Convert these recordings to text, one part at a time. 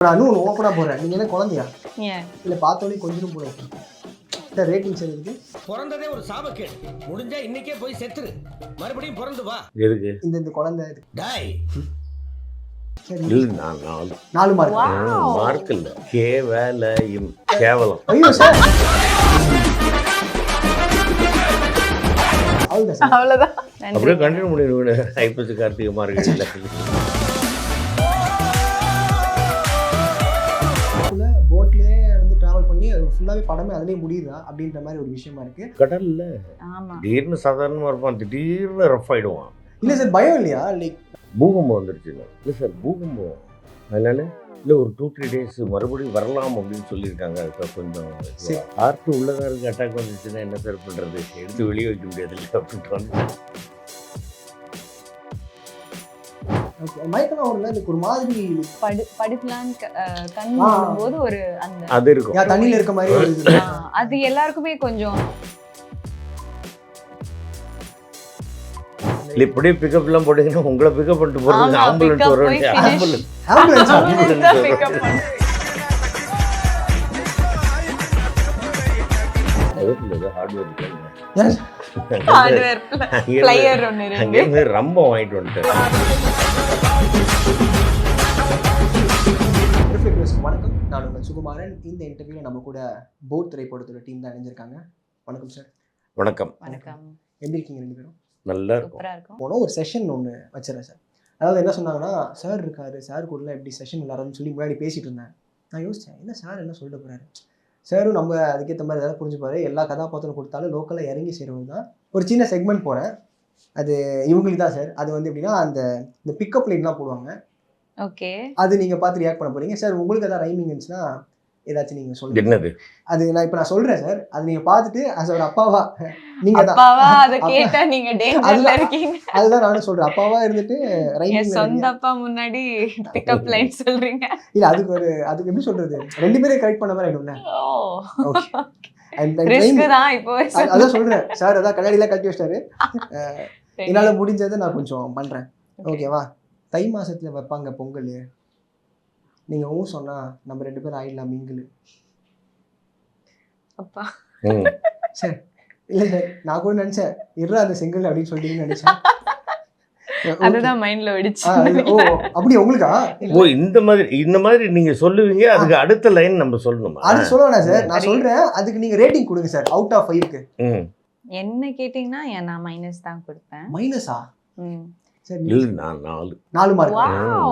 நான் இன்னும் ஓப்பனா போறேன். நீங்க என்ன குழந்தையா? ஏன் இல்ல பார்த்தோனே கொஞ்சம் போல இருக்கு. இந்த ரேட்டிங் சார் இதுக்கு பிறந்ததே ஒரு சாபக்கேடு. முடிஞ்சா இன்னைக்கே போய் செத்துரு. மறுபடியும் பிறந்து வா. எதுக்கு இந்த குழந்தை இது. டாய். சரி இல்ல நான் 4 மார்க். மார்க் இல்ல கேவலம். ஐயோ சார். அவ்வளவுதான் சார். அவ்வளவுதான். அப்படியே கண்டினியூ பண்ணிடுவேன். ஐப்பசி கார்த்திகை மார்க் இல்ல. போட்லயே வந்து டிராவல் பண்ணி அது ஃபுல்லாவே படமே அதுலயே முடியுதா அப்படின்ற மாதிரி ஒரு விஷயமா இருக்கு. கடல்ல ஆமா. திடீர்னு சாதாரணமா இருப்பான், திடீர்னு ரஃப் ஆயிடுவான். இல்ல சார் பயம் இல்லையா? லைக் பூகம்பம் வந்துருச்சு. இல்லை சார் பூகம்பம் அதனால இல்லை ஒரு 2-3 days மறுபடியும் வரலாம் அப்படின்னு சொல்லியிருக்காங்க. அதுக்கு கொஞ்சம் ஆர்ட் உள்ளதாக இருக்கு. அட்டாக் வந்துச்சுன்னா என்ன சார் பண்ணுறது, எடுத்து வெளியே வைக்க முடியாது இல்லை அப்படின்ட்டு வந்து மயக்கம் ஒரு எனக்கு ஒரு மாதிரி படிக்கலான்னு கண் மூடும்போது ஒரு அந்த அது இருக்கும். தண்ணியில இருக்க மாதிரி ஒரு இது. அது எல்லாருக்குமே கொஞ்சம் இப்படியே பிக்கப் எல்லாம் போட்டீங்கன்னா உங்களை பிக்கப் பண்ணிட்டு போறது ஆம்புலன்ஸ் வர வேண்டிய ஆம்புலன்ஸ் அங்கே ரொம்ப வாங்கிட்டு வந்துட்டேன். வணக்கம், நான் உங்கள் சுகுமாரன். இந்த இன்டர்வியூல நம்ம கூட போட் திரைப்படத்தோட டீம் தான் இணைஞ்சிருக்காங்க. வணக்கம் சார். வணக்கம். வணக்கம். எப்படி இருக்கீங்க ரெண்டு பேரும்? நல்லா இருக்கும். போனோம் ஒரு செஷன் ஒன்று வச்சிடறேன் சார். அதாவது என்ன சொன்னாங்கன்னா, சார் இருக்காரு, சார் கூட எப்படி செஷன் விளாட்றதுன்னு சொல்லி முன்னாடி பேசிட்டு இருந்தேன். நான் யோசித்தேன், என்ன சார் என்ன சொல்லிட்டு போகிறாரு. சாரும் நம்ம அதுக்கேற்ற மாதிரி ஏதாவது புரிஞ்சுப்பாரு. எல்லா கதாபாத்திரம் கொடுத்தாலும் லோக்கலில் இறங்கி செய்கிறவங்க தான். ஒரு சின்ன செக்மெண்ட் போகிறேன், அது இவங்களுக்கு தான் சார். அது வந்து எப்படின்னா இந்த பிக்கப் லைன்லாம் போடுவாங்க. ஓகே, அது நீங்கள் பார்த்து ரியாக்ட் பண்ண போகிறீங்க சார். உங்களுக்கு எதாவது ரைமிங் இருந்துச்சுன்னா ஏதாச்சும் நீங்கள் சொல்லுங்க. என்னது அது நான் இப்போ நான் சொல்கிறேன் சார். அது நீங்கள் பார்த்துட்டு as ஒரு அப்பாவா நீங்கள் தான் அதை கேட்டா நீங்க டேஞ்சர்ல இருக்கீங்க. அதுதான் நானும் சொல்கிறேன். அப்பாவா இருந்துட்டு ரைமிங் சொந்த அப்பா முன்னாடி பிக்கப் லைன் சொல்றீங்க. இல்லை அதுக்கு எப்படி சொல்கிறது, ரெண்டு பேரும் கரெக்ட் பண்ண மாதிரி ஆகிடும்ல. அதான் சொல்கிறேன் சார். அதான் கண்ணாடிலாம் கட்டி வச்சிட்டாரு. என்னால் முடிஞ்சதை நான் கொஞ்சம் பண்ணுறேன். ஓகேவா? தை மாதத்தில் வைப்பாங்க பொங்கல். நீங்கள் சொன்னால் நம்ம ரெண்டு பேரும் ஆயிடலாம் மிங்கிள். அப்பா சார் இல்லை சார், நான் கூட நினச்சேன் இருறா அந்த செங்கல் அப்படின்னு சொல்லிட்டு நினச்சேன். அதுதான் மைண்ட்ல வெடிச்சு. ஓ அப்படி உங்களுக்கா? ஓ இந்த மாதிரி நீங்க சொல்லுவீங்க. அதுக்கு அடுத்த லைன் நம்ம சொல்லணுமா? அது சொல்லுவேனா சார்? நான் சொல்றேன், அதுக்கு நீங்க ரேட்டிங் கொடுங்க சார். அவுட் ஆஃப் 5க்கு என்ன கேட்டீங்கன்னா நான் மைனஸ் தான் கொடுப்பேன். மைனஸா? சரி இல்ல நான் 4 மார்க்.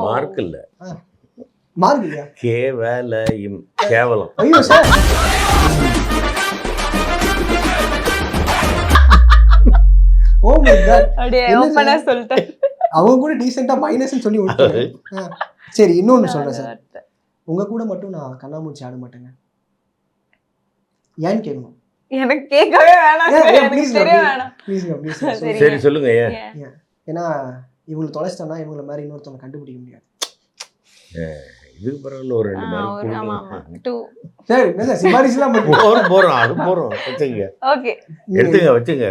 மார்க் இல்ல மார்க் இல்லையா? கேவலம். ஐயோ சார். Oh my God. அப்படியே ஓபனா சொல்லிட்டேன். அவங்க கூட டீசெண்டா மைனஸ்னு சொல்லி விட்டாரு. சரி இன்னொன்னு சொல்றேன் சார். உங்க கூட மட்டும் நான் கண்ணாமூச்சி ஆட மாட்டேங்க. ஏன்னு கேட்கணும். எனக்கு கேட்கவே வேணாம். ப்ளீஸ் வேணாம். ப்ளீஸ். சரி சொல்லுங்க. ஏன்னா இவங்களை தொலைச்சிட்டோம்னா இவங்கள மாதிரி இன்னொருத்தவங்க கண்டுபிடிக்க முடியாது. இது பரவாயில்ல, ஒரு 2 மார்க். சரி என்ன சிபாரிசுலாம் போறோம் அது போறோம். வச்சுங்க. ஓகே எடுத்துங்க வச்சுங்க.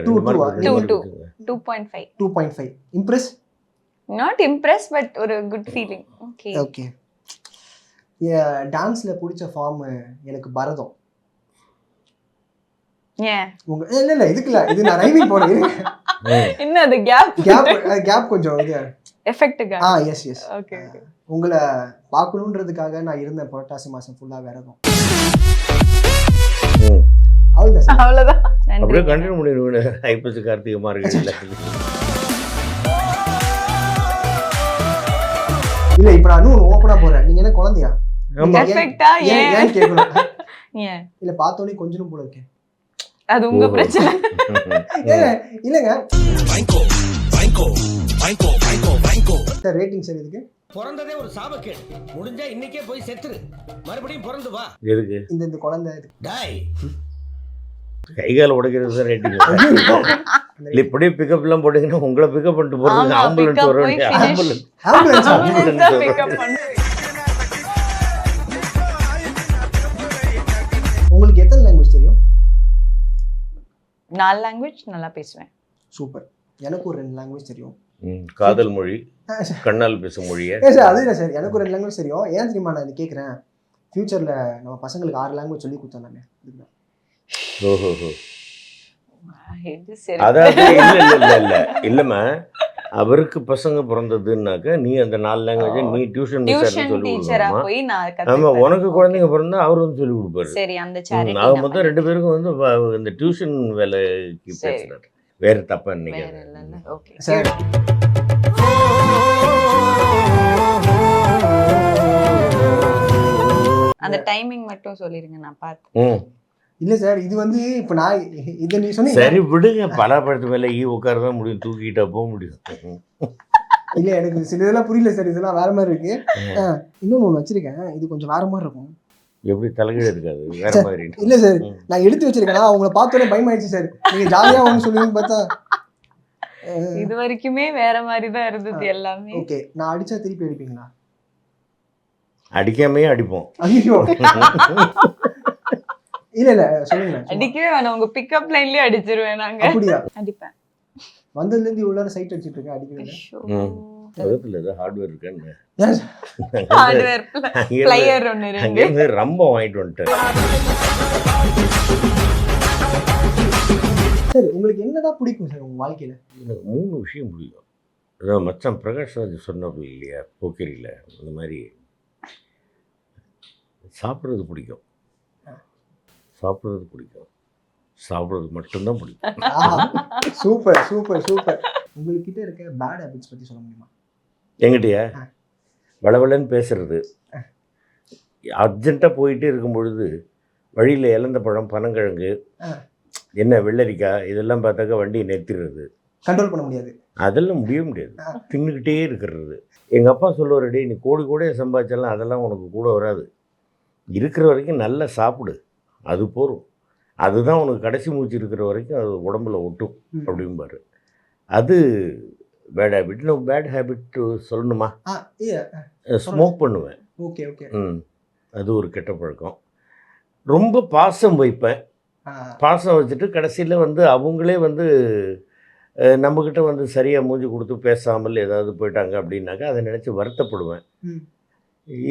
2.5. இம்ப்ரெஸ்? நாட் இம்ப்ரெஸ் பட் ஒரு குட் ஃபீலிங். Okay okay. டான்ஸ்ல பிடிச்ச ஃபார்ம் எனக்கு பரதம். ஏன் உங்க இல்ல இதுக்கு இல்ல, இது நான் ரைமிங் போடுறேன். என்ன அது கேப் கொஞ்சம் இது எஃபெக்ட் கேப். எஸ். ஓகே. உங்களை பார்க்கணுன்றதுக்காக நான் இருந்தேன் புரட்டாசி மாசம் ஃபுல்லா விரதம். அவ்வளவுதான். அப்படியே கண்டினியூ பண்ணிடுவேன். ஐப்பசி கார்த்திகை மார்க் இல்ல. இல்ல இப்ப நான் இன்னும் ஓப்பனா போறேன். நீங்க என்ன குழந்தையா? எஃபெக்ட்டா? ஏன் கேட்கணும். ஏன் இல்ல பார்த்தோனே கொஞ்சம் போல இருக்கேன். அது உங்க பிரச்சனை. இல்லங்க சார் ரேட்டிங் சார் இதுக்கு. பிறந்ததே ஒரு சாபக்கேடு. முடிஞ்சா இன்னைக்கே போய் செத்துரு. மறுபடியும் பிறந்து வா. எதுக்கு இந்த குழந்தை டாய். கைகால உடைக்கிறது சார் ரேட்டிங். இப்படியே பிக்கப் எல்லாம் போட்டீங்கன்னா உங்களை பிக்கப் பண்ணிட்டு போறது ஆம்புலன்ஸ் வர வேண்டிய ஆம்புலன்ஸ். உங்களுக்கு எத்தனை லாங்குவேஜ் தெரியும்? 4 லாங்குவேஜ் நல்லா பேசுவேன். சூப்பர். எனக்கு ஒரு 2 லாங்குவேஜ் தெரியும். காதல் மொழி, கண்ணால் பேசும் மொழியை. சார் அது இல்லை சார், எனக்கு ஒரு 2 லாங்குவேஜ் தெரியும். ஏன் தெரியுமா நான் இது கேட்குறேன், ஃபியூச்சரில் நம்ம பசங்களுக்கு 6 லாங்குவேஜ் சொல்லி கொடுத்தாமே. ஓஹோ. இது சரி. அதாவது இல்லைம்மா, அவருக்கு பசங்க பிறந்ததுன்னாக்கா நீ அந்த 4 லாங்குவேஜை நீ டியூஷன் சொல்லி டீச்சரா கொடுக்கணுமா? போய் நான் ஆமா, கத்துப்பேன். உனக்கு குழந்தைங்க பிறந்தா அவர் வந்து சொல்லி கொடுப்பாரு. சரி, அந்த ஆக சேரிட்டி மொத்தம் 2 பேருக்கும் வந்து இந்த டியூஷன் வேலைக்கு சரி. பேசுறாரு. வேற தப்பா வேற நினைக்காது. இல்ல. ஓகே சார் அந்த டைமிங் மட்டும் சொல்லிருங்க, நான் பார்த்து. இல்லை சார், இது வந்து இப்போ நான் இதை நீ சொன்னீங்க. சரி விடுங்க, பலாப்பழத்து மேல உட்கார தான் முடியும், தூக்கிட்டா போக முடியும். இல்லை எனக்கு சில இதெல்லாம் புரியல சார், இதெல்லாம் வேற மாதிரி இருக்கு. இன்னொன்று ஒன்று வச்சிருக்கேன், இது கொஞ்சம் வேற மாதிரி இருக்கும். எப்படி தலைகீழ இருக்காது, வேற மாதிரி. இல்லை சார், நான் எடுத்து வச்சிருக்கேன், அவங்கள பார்த்தோன்னே பயமாயிடுச்சு சார். நீங்கள் ஜாலியாக ஒன்று சொல்லுவீங்கன்னு பார்த்தா இது வரைக்குமே வேற மாதிரி தான் இருந்தது எல்லாமே. ஓகே, நான் அடிச்சா திருப்பி அடிப்பீங்களா? அடிக்காமையே அடிப்போம். ஐயோ இல்ல சொல்லுங்க. அடிக்கவே வேணாம், உங்க பிக்கப் லைன்லயே அடிச்சிருவேன் நாங்க. அப்படியா? அடிப்பேன். வந்ததுல இருந்து இவ்வளவு நேரம் சைட் அடிச்சிட்டு இருக்கேன், அடிக்கவே. பக்கத்துல ஏதோ ஹார்ட்வேர் இருக்கான்னு ஹார்ட்வேர் பிளேயர் ஒன்னு இருக்கு. அங்கே ரொம்ப வாங்கிட்டு வந்துட்டேன். சரி, உங்களுக்கு என்னதான் பிடிக்கும் சார் உங்க வாழ்க்கையில? எனக்கு 3 விஷயம் பிடிக்கும். அதான் மச்சான் பிரகாஷ் ராஜ் சொன்னது இல்லையா, போக்கிரியில் அந்த மாதிரி சாப்பிட்றது பிடிக்கும், சாப்பிட்றது மட்டும்தான் பிடிக்கும். Super super super. உங்ககிட்ட இருக்க பேட் ஹேபிட்ஸ் பத்தி சொல்ல முடியுமா? எங்கிட்டயா? வளவளன்னு பேசுறது, அர்ஜென்ட்டாக போயிட்டே இருக்கும் பொழுது வழியில் இழந்த பழம், பனங்கிழங்கு, என்ன வெள்ளரிக்காய், இதெல்லாம் பார்த்தாக்கா வண்டியை நிறுத்திடுறது. கண்ட்ரோல் பண்ண முடியாது, அதெல்லாம் முடியாது. தின்னுக்கிட்டே இருக்கிறது. எங்கள் அப்பா சொல்லுவார், டே நீ கோடி கோடியை சம்பாதிச்சாலும் அதெல்லாம் உனக்கு கூட வராது, இருக்கிற வரைக்கும் நல்லா சாப்பிடு, அது போதும், அதுதான் உனக்கு கடைசி மூச்சு இருக்கிற வரைக்கும் அது உடம்புல ஒட்டும் அப்படிம்பாரு. அது பேட் ஹேபிட். இன்னும் பேட் ஹேபிட் சொல்லணுமா? ஸ்மோக் பண்ணுவேன். Okay okay. அது ஒரு கெட்ட பழக்கம். ரொம்ப பாசம் வைப்பேன். பாசம் வச்சுட்டு கடைசியில் வந்து அவங்களே வந்து நம்மக்கிட்ட வந்து சரியாக மூஞ்சி கொடுத்து பேசாமல் ஏதாவது போயிட்டாங்க அப்படின்னாக்கா அதை நினச்சி வருத்தப்படுவேன்.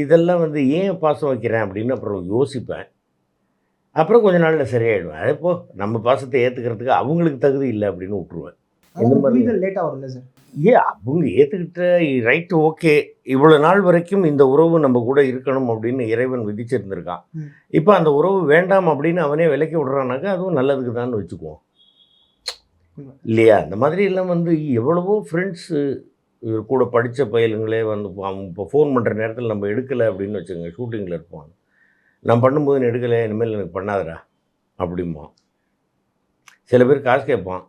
இதெல்லாம் வந்து ஏன் பாசம் வைக்கிறேன் அப்படின்னு அப்புறம் யோசிப்பேன். அப்புறம் கொஞ்ச நாளில் சரியாயிடுவேன். அதப்போ நம்ம பாசத்தை ஏற்றுக்கிறதுக்கு அவங்களுக்கு தகுதி இல்லை அப்படின்னு விட்டுருவேன். இந்த மாதிரி லேட்டாக வரும்ல சார்? அவங்க ஏற்றுக்கிட்ட ரைட்டு, ஓகே, இவ்வளோ நாள் வரைக்கும் இந்த உறவு நம்ம கூட இருக்கணும் அப்படின்னு இறைவன் விதிச்சிருந்துருக்கான். இப்போ அந்த உறவு வேண்டாம் அப்படின்னு அவனே விலக்கி விடுறானாக்கா அதுவும் நல்லதுக்கு தான் வச்சுக்குவோம் இல்லையா? இந்த மாதிரி எல்லாம் வந்து எவ்வளவோ ஃப்ரெண்ட்ஸு கூட படித்த பயலுங்களே வந்து இப்போ ஃபோன் பண்ணுற நேரத்தில் நம்ம எடுக்கலை அப்படின்னு வச்சுக்கோங்க, ஷூட்டிங்கில் இருப்பாங்க, நான் பண்ணும்போது நீ எடுக்கலை, இனிமேல் எனக்கு பண்ணாதடா அப்படிம்பான். சில பேர் காசு கேட்பான்,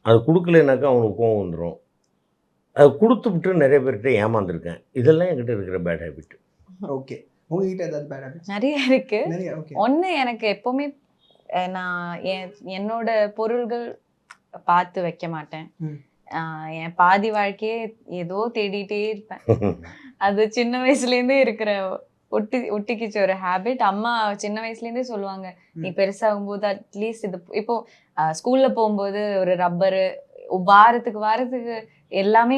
அது கொடுக்கலைனாக்கா அவனுக்கு கோவம் வந்துடும். அதை கொடுத்துவிட்டு நிறைய பேர்கிட்ட ஏமாந்துருக்கேன். இதெல்லாம் என்கிட்ட இருக்கிற பேட் ஹேபிட். ஓகே, உங்ககிட்ட ஏதாவது பேட் ஹேபிட்? நிறைய இருக்கு. ஓகே. ஒன்று, எனக்கு எப்போவுமே நான் என்னோட பொருள்கள் பார்த்து வைக்க மாட்டேன். என் பாதி வாழ்க்கையே ஏதோ தேடிட்டே இருப்பேன். அது சின்ன வயசுலேருந்தே இருக்கிற ஒட்டிக்கிச்ச ஒரு ஹேபிட். அம்மா சின்ன வயசுலேருந்தே சொல்லுவாங்க, நீ பெருசாகும்போது அட்லீஸ்ட் இது இப்போ ஸ்கூலில் போகும்போது ஒரு ரப்பரு வாரத்துக்கு எல்லாமே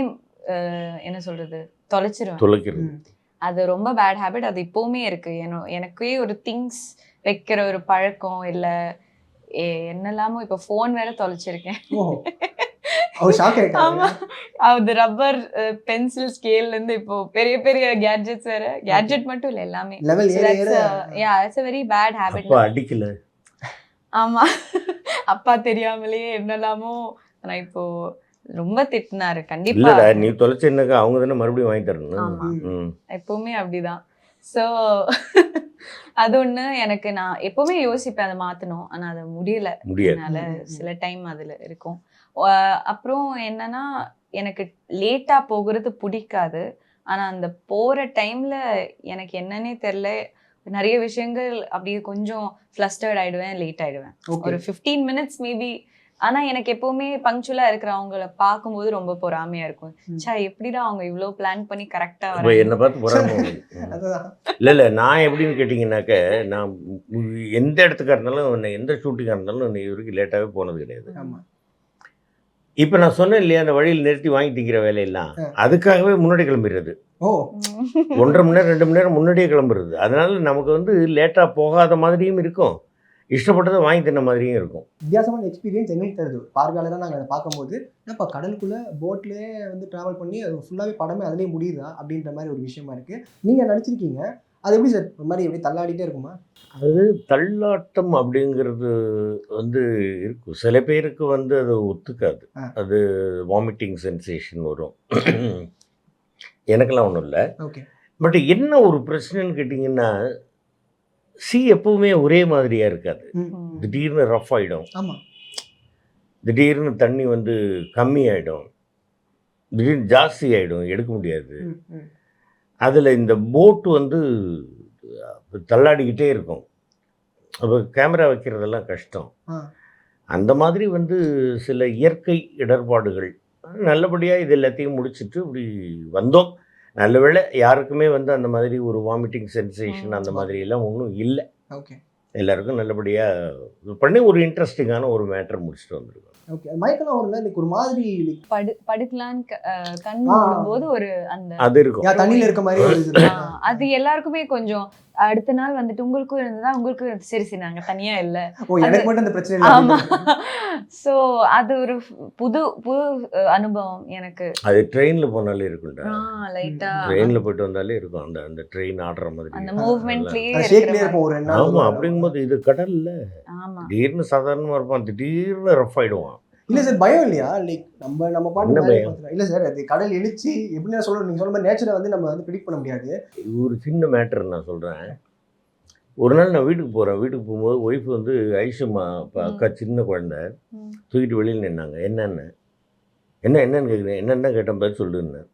என்ன சொல்றது தொலைச்சிருவேன். அது ரொம்ப பேட் ஹேபிட். அது இப்போவுமே இருக்கு. எனக்கே ஒரு திங்ஸ் வைக்கிற ஒரு பழக்கம் இல்லை, என்னெல்லாமோ இப்போ ஃபோன் வேற தொலைச்சிருக்கேன். ஆமா, அது ரப்பர், பென்சில், ஸ்கேல்ல இருந்து இப்போ பெரிய பெரிய கேட்ஜெட்ஸ் வேற. கேட்ஜெட் மட்டும் இல்ல, எல்லாமே. It's a very bad habit. அடிக்கல. ஆமா, அப்பா தெரியாமலேயே என்னெல்லாமோ. நான் இப்போ ரொம்ப திட்டினாரு. கண்டிப்பா நீ தொலைச்சேன்னாக்கா அவங்க தானே மறுபடியும் வாங்கி தரணும். எப்பவுமே அப்படிதான். ஸோ அது ஒண்ணு எனக்கு, நான் எப்பவுமே யோசிப்பேன் அதை மாத்தணும், ஆனா அதை முடியல. அதனால சில டைம் அதுல இருக்கும். அப்புறம் என்னன்னா, எனக்கு லேட்டா போகிறது பிடிக்காது. ஆனா அந்த போற டைம்ல எனக்கு என்னன்னே தெரியல, நிறைய விஷயங்கள் அப்படியே கொஞ்சம் ஃப்ளஸ்டர்ட் ஆயிடுவேன், லேட் ஆயிடுவேன். ஒரு 15 minutes மேபி. ஆனா எனக்கு எப்பவுமே பங்க்சுவலா இருக்கிறவங்கள பார்க்கும்போது ரொம்ப பொறாமையா இருக்கும். எப்படிடா அவங்க இவ்வளோ பிளான் பண்ணி கரெக்டா என்ன பார்த்து பொறாமை? இல்ல நான் எப்படின்னு கேட்டீங்கன்னாக்க, நான் எந்த இடத்துக்கா இருந்தாலும், எந்த ஷூட்டிங்கா இருந்தாலும் இது வரைக்கும் லேட்டாவே போனது கிடையாது. இப்போ நான் சொன்னேன் இல்லையா, அந்த வழியில் நிறுத்தி வாங்கி திங்கிற வேலையெல்லாம் அதுக்காகவே முன்னாடி கிளம்பிடுறது. ஓ 1.5 மணி நேரம் 2 மணி நேரம் முன்னாடியே கிளம்புறது. அதனால நமக்கு வந்து லேட்டாக போகாத மாதிரியும் இருக்கும், இஷ்டப்பட்டதை வாங்கி தின்ன மாதிரியும் இருக்கும். வித்தியாசமான எக்ஸ்பீரியன்ஸ் எங்களுக்கு தருது. பார்வையாளராக நாங்கள் அதை பார்க்கும்போது என்னப்பா கடலுக்குள்ளே போட்லேயே வந்து ட்ராவல் பண்ணி அது ஃபுல்லாகவே படமே அதுலேயே முடியுதா அப்படின்ற மாதிரி ஒரு விஷயமா இருக்குது. நீங்கள் நடிச்சிருக்கீங்க, அது எப்படி சார் ஒரு மாதிரி எப்படி தள்ளாடிட்டே இருக்குமா? அது தள்ளாட்டம் அப்படிங்கிறது வந்து இருக்கும். சில பேருக்கு வந்து அது ஒத்துக்காது. அது வாமிட்டிங் சென்சேஷன் வரும். எனக்கெல்லாம் ஒன்றும் இல்லை. ஓகே. பட் என்ன ஒரு பிரச்சனைன்னு கேட்டிங்கன்னா, எப்பவுமே ஒரே மாதிரியாக இருக்காது. திடீர்னு ரஃப் ஆகிடும், ஆமாம், திடீர்னு தண்ணி வந்து கம்மி ஆகிடும், திடீர்னு ஜாஸ்தி ஆகிடும், எடுக்க முடியாது. அதில் இந்த போட்டு வந்து தள்ளாடிக்கிட்டே இருக்கும். அப்போ கேமரா வைக்கிறதெல்லாம் கஷ்டம். அந்த மாதிரி வந்து சில இயற்கை இடர்பாடுகள். நல்லபடியாக இது எல்லாத்தையும் முடிச்சுட்டு இப்படி வந்தோம். நல்ல வேளை யாருக்குமே வந்து அந்த மாதிரி ஒரு வாமிட்டிங் சென்சேஷன் அந்த மாதிரி எல்லாம் ஒன்றும் இல்லை. ஓகே. எல்லாருக்கும் நல்லபடியாக பண்ணி ஒரு இன்ட்ரெஸ்டிங்கான ஒரு மேட்டர் முடிச்சுட்டு வந்துருக்கோம். ஓகே. மைக்கெல்லாம் ஒரு இன்னைக்கு ஒரு மாதிரி படுக்கலான்னு கண் மூடும்போது ஒரு அந்த அது இருக்கும், தண்ணியில் இருக்க மாதிரி ஒரு இது. அது எல்லாருக்குமே கொஞ்சம் அடுத்த நாள் வந்துட்டு உங்களுக்கும் இருந்ததா, உங்களுக்கும் சரி சரி நாங்க தனியா இல்ல, ஓ எனக்கு மட்டும் அந்த பிரச்சனை இல்லை. ஆமா. சோ அது ஒரு புது புது அனுபவம் எனக்கு. அது ட்ரெயினில் போனாலே இருக்கும்டா, லைட்டா ட்ரெயினில் போயிட்டு வந்தாலே இருக்கும் அந்த அந்த ட்ரெயின் ஆடுற மாதிரி அந்த மூவ்மெண்ட்லயே ஷேக்லயே இருக்கும் ஒரு 2 நாள். ஆமாம். அப்படிங்கும்போது இது கடல்ல ஆமா திடீர்னு சாதாரணமாக இருப்பான், திடீர்னு ரஃப் ஆகிடுவான். இல்லை சார், பயம் இல்லையா? லைக் நம்ம பாட்டு என்ன மேலே பயம்? பார்த்துக்கலாம். இல்லை சார், அது கடல் எழுச்சி எப்படின்னா சொல்ல நீங்கள் சொல்ல மாதிரி நேச்சரை வந்து நம்ம வந்து ப்ரிடிக்ட் பண்ண முடியாது. இது ஒரு சின்ன மேட்டர் நான் சொல்கிறேன். ஒரு நாள் நான் வீட்டுக்கு போகிறேன். வீட்டுக்கு போகும்போது ஒய்ஃப் வந்து ஐஷுமா இப்போ அக்கா சின்ன குழந்தை தூக்கிட்டு வெளியில் நின்னாங்க. என்னன்னு கேட்குறேன். என்னென்ன கேட்டேன், பேர் சொல்லுன்னு.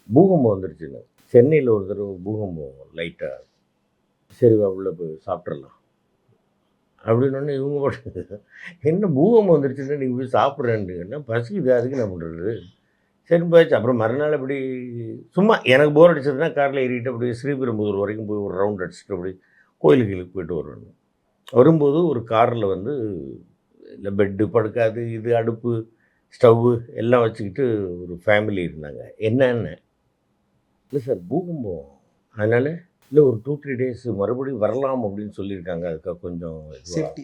பூகம்பம் வந்துருச்சுன்னு. சென்னையில் ஒரு தடவை பூகம்பம் லைட்டாக. சரி உள்ள போய் சாப்பிட்றலாம் அப்படின்னு இவங்க போட்டு என்ன பூகம்பம் வந்துருச்சுன்னா நீங்கள் போய் சாப்பிட்றேன்னு பசிக்குது, அதுக்கு என்ன பண்ணுறது, சரி போயிடுச்சு. அப்புறம் மறுநாள் அப்படி சும்மா எனக்கு போர் அடிச்சதுன்னா காரில் ஏறிட்டு அப்படி ஸ்ரீபெரும்புதூர் வரைக்கும் போய் ஒரு ரவுண்ட் அடிச்சுட்டு அப்படி கோயிலுக்கு போயிட்டு வருவேன். வரும்போது ஒரு காரில் வந்து இல்லை பெட்டு படுக்காது, இது அடுப்பு ஸ்டவ்வு எல்லாம் வச்சுக்கிட்டு ஒரு ஃபேமிலி இருந்தாங்க. என்னென்ன இல்லை சார் பூகம்பம், அதனால் இல்லை ஒரு 2-3 டேஸ் மறுபடியும் வரலாம் அப்படின்னு சொல்லியிருக்காங்க, அதுக்காக கொஞ்சம் சேஃப்டி.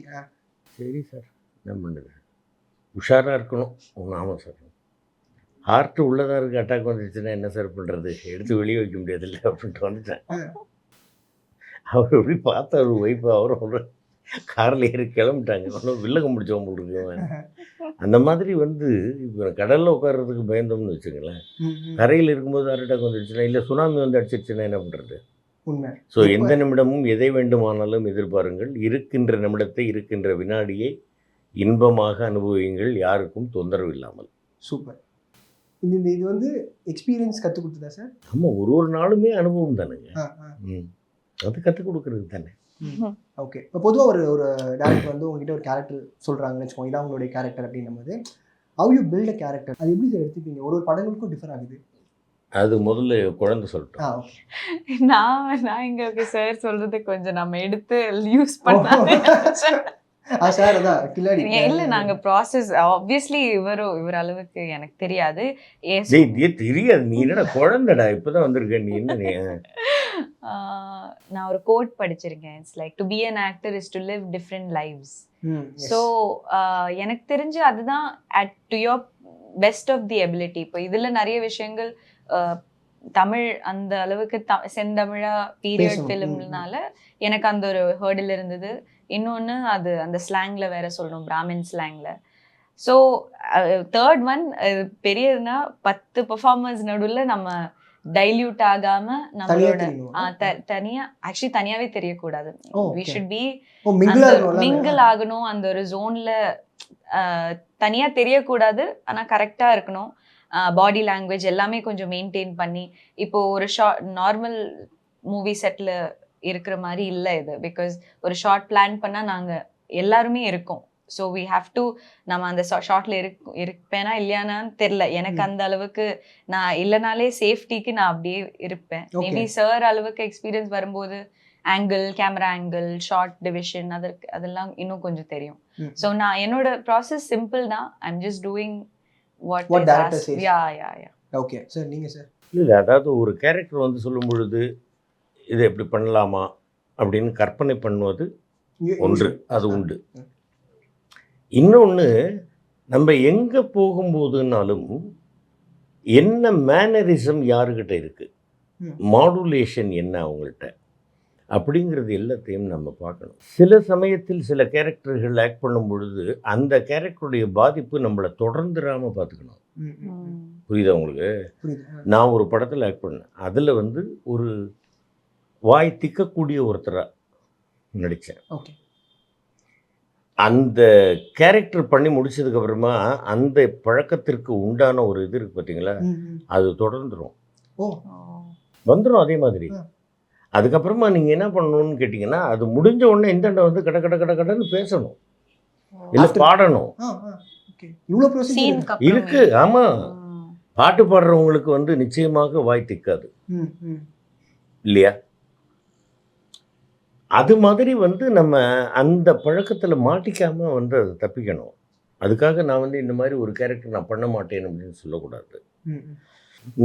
சரி சார் என்ன பண்ணுறது, உஷாராக இருக்கணும். ஆமாம் சார், ஹார்ட்டு உள்ளதாக இருக்குது, அட்டாக் வந்துருச்சுன்னா என்ன சார் பண்ணுறது, எடுத்து வெளியே வைக்க முடியாதுல்ல அப்படின்ட்டு வந்துட்டேன். அவர் எப்படி பார்த்தா ஒரு ஒய்ஃபு அவரும் காரில் ஏறி கிளம்பிட்டாங்க. ஒன்றும் வில்லகம் முடிச்சவங்க இருக்கு. அந்த மாதிரி வந்து இப்போ கடலில் உட்கார்றதுக்கு பயந்தோம்னு வச்சுங்களேன், கரையில் இருக்கும்போது ஹார்ட் அட்டாக் வந்துடுச்சுன்னா, இல்லை சுனாமி வந்து அடிச்சிருச்சுன்னா என்ன பண்ணுறது? உண்மை. ஸோ எந்த நிமிடமும் எதை வேண்டுமானாலும் எதிர்பாருங்கள், இருக்கின்ற நிமிடத்தை இருக்கின்ற வினாடியை இன்பமாக அனுபவியுங்கள், யாருக்கும் தொந்தரவு இல்லாமல். சூப்பர். இது வந்து எக்ஸ்பீரியன்ஸ் கற்றுக் கொடுத்ததா சார்? ஆமாம், ஒரு நாளுமே அனுபவம் தானுங்க. அது கற்றுக் கொடுக்குறது தானே. ஓகே. இப்போ பொதுவாக ஒரு டேரக்டர் வந்து உங்ககிட்ட ஒரு கேரக்டர் சொல்கிறாங்கன்னு வச்சுக்கோங்க, இதான் உங்களுடைய கேரக்டர் அப்படின்னும் போது how you build a character, அது எப்படி சார் எடுத்துப்பீங்க? ஒரு படங்களுக்கும் டிஃபர் ஆகுது. அது முதல்ல குழந்தை சொல்லிட்டோம். நான் இங்க ஓகே சார் சொல்றது கொஞ்சம் நம்ம எடுத்து யூஸ் பண்ணாலே சார் அதான் கில்லாடி. இல்ல நாங்க ப்ராசஸ் ஆப்வியஸ்லி இவர் அளவுக்கு எனக்கு தெரியாது. தெரியாது, நீ என்னடா குழந்தைடா இப்பதான் வந்திருக்க, நீ என்ன. நான் ஒரு கோட் படிச்சிருக்கேன், it's like to be an actor is to live different lives. So எனக்கு தெரிஞ்சு அதுதான் at to your best of the ability. இப்போ இதுல நிறைய விஷயங்கள் தமிழ் அந்த அளவுக்கு செந்தமிழா பீரியட் ஃபிலிம்னால எனக்கு அந்த ஒரு ஹேர்டில் இருந்தது. இன்னொன்று அது அந்த ஸ்லாங்ல வேற சொல்லணும், பிராமின் ஸ்லாங்ல. ஸோ தேர்ட் ஒன் பெரியதுன்னா 10 பெர்ஃபார்மர்ஸ் நடுவில் நம்ம டைல்யூட் ஆகாம நம்மளோட தனியாவே தெரியக்கூடாது. we should be மிங்கிள் ஆகணும், அந்த ஒரு ஜோன்ல தனியா தெரியக்கூடாது, ஆனா கரெக்டா இருக்கணும். பாடி லாங்குவேஜ் எல்லாமே கொஞ்சம் மெயின்டைன் பண்ணி, இப்போ ஒரு நார்மல் மூவி செட்ல இருக்கிற மாதிரி இல்லை இது. பிகாஸ் ஒரு ஷார்ட் பிளான் பண்ணா நாங்க எல்லாருமே இருக்கோம். ஸோ வி ஹாவ் டு நம்ம அந்த ஷார்ட்ல இருப்பேனா இல்லையானான்னு தெரியல எனக்கு. அந்த அளவுக்கு நான் இல்லைனாலே சேஃப்டிக்கு நான் அப்படியே இருப்பேன். மேபி சார் அளவுக்கு எக்ஸ்பீரியன்ஸ் வரும்போது angle, camera angle, short division அதெல்லாம் இன்னும் கொஞ்சம் தெரியும். ஸோ நான் என்னோட ப்ராசஸ் சிம்பிள் தான். I am just doing what What is director asked. says. Yeah. Okay sir, நீங்கள் சார்? இல்லை, அதாவது ஒரு கேரக்டர் வந்து சொல்லும் பொழுது இதை எப்படி பண்ணலாமா அப்படின்னு கற்பனை பண்ணுவது ஒன்று, அது உண்டு. இன்னொன்று, நம்ம எங்கே போகும்போதுனாலும் என்ன மேனரிசம் யாருக்கிட்ட இருக்குது, மாடுலேஷன் என்ன அவங்கள்ட்ட, அப்படிங்கிறது எல்லாத்தையும் நம்ம பார்க்கணும். சில சமயத்தில் சில கேரக்டர்கள் ஆக்ட் பண்ணும் பொழுது அந்த கேரக்டருடைய பாதிப்பு நம்மளை தொடர்ந்துடாமல் பார்த்துக்கணும். புரியுதா உங்களுக்கு? நான் ஒரு படத்தில் ஆக்ட் பண்ணேன். அதில் வந்து ஒரு வாய் திக்கக்கூடிய ஒருத்தராக நடித்தேன். ஓகே. அந்த கேரக்டர் பண்ணி முடிச்சதுக்கப்புறமா அந்த பழக்கத்திற்கு உண்டான ஒரு இது இருக்குது பார்த்தீங்களா, அது தொடர்ந்துடும். வந்துடும் அதே மாதிரி. அதுக்கப்புறமா நீங்கள் என்ன பண்ணணும்னு கேட்டிங்கன்னா, அது முடிஞ்ச உடனே இந்தாண்ட வந்து கட கட கட கடன்னு பேசணும், இல்லை பாடணும். இவ்வளோ ப்ரொசீஜர் இருக்கு. ஆமாம், பாட்டு பாடுறவங்களுக்கு வந்து நிச்சயமாக வாய் திக்காது இல்லையா? அது மாதிரி வந்து நம்ம அந்த பழக்கத்தில் மாட்டிக்காமல் வந்து அதை தப்பிக்கணும். அதுக்காக நான் வந்து இந்த மாதிரி ஒரு கேரக்டர் நான் பண்ண மாட்டேன் அப்படின்னு சொல்லக்கூடாது.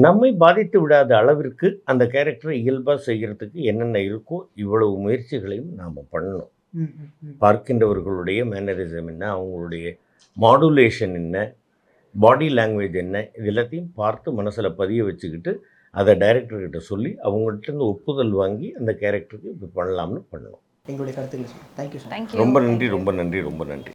நம்மை பாதித்து விடாத அளவிற்கு அந்த கேரக்டரை இயல்பாக செய்கிறதுக்கு என்னென்ன இருக்கோ இவ்வளவு முயற்சிகளையும் நாம் பண்ணணும். பார்க்கின்றவர்களுடைய மேனரிசம் என்ன, அவங்களுடைய மாடுலேஷன் என்ன, பாடி லாங்குவேஜ் என்ன, இது எல்லாத்தையும் பார்த்து மனசில் பதிய வச்சுக்கிட்டு அதை டைரக்டர்கிட்ட சொல்லி அவங்கள்ட்ட ஒப்புதல் வாங்கி அந்த கேரக்டருக்கு இப்படி பண்ணலாம்னு பண்ணணும். எங்களுடைய கருத்துக்கள். Thank you sir. ரொம்ப நன்றி, ரொம்ப நன்றி, ரொம்ப நன்றி.